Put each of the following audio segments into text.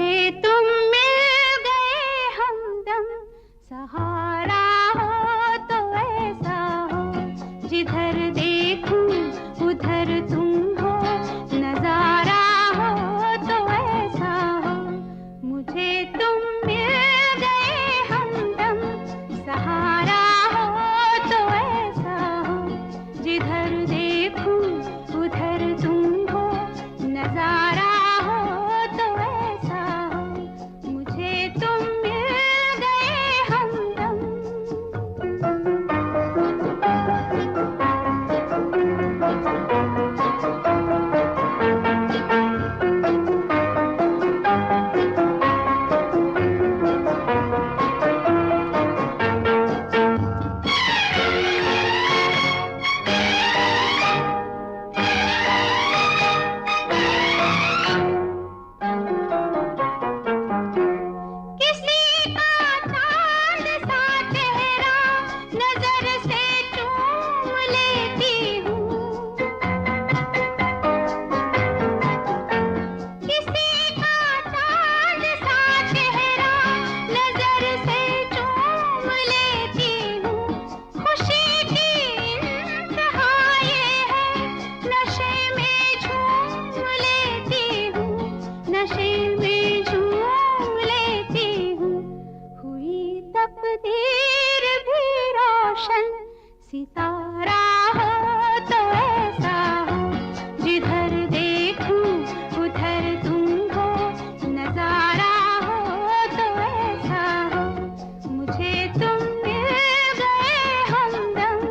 मुझे तुम मिल गए हमदम, सहारा हो तो ऐसा हो, जिधर देखूं उधर तुम हो, नजारा हो तो ऐसा हो। मुझे तुम मिल गए हमदम, सहारा हो तो ऐसा हो, जिधर देखूं उधर तुम हो, नजारा हो तो ऐसा हो। मुझे तुम मिल गए हमदम। तकदीर भी रोशन, सितारा हो तो ऐसा हो, जिधर देखूं उधर तुम हो, नजारा हो तो ऐसा हो। मुझे तुम मिल गए हमदम।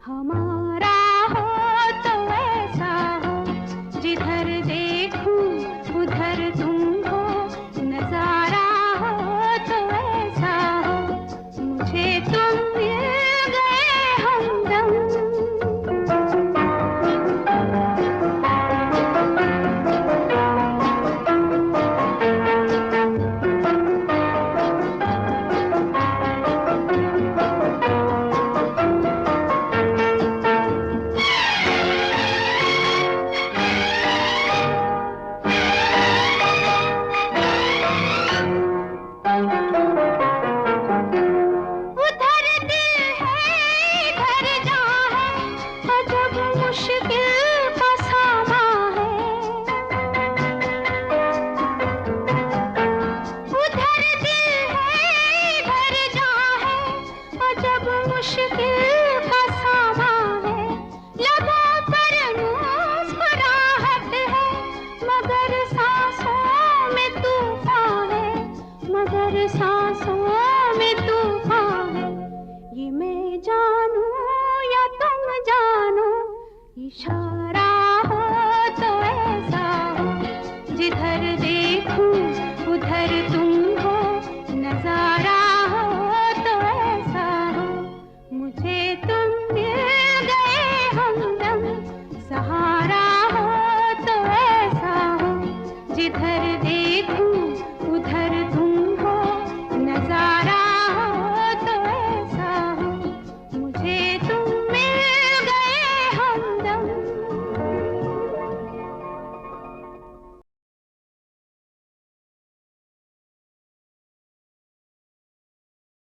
हमारा हो तो ऐसा हो, जिधर देखूं उधर तुम हो, नजारा हो तो ऐसा हो। मुझे तुम मिल गए हमदम। मुश्किल का सामा है, लबों पर मुस्कुराहट है, मगर सांसों में तूफान है, मगर सांसों में तूफान है। ये मैं जानूं या तुम जानो, इशारा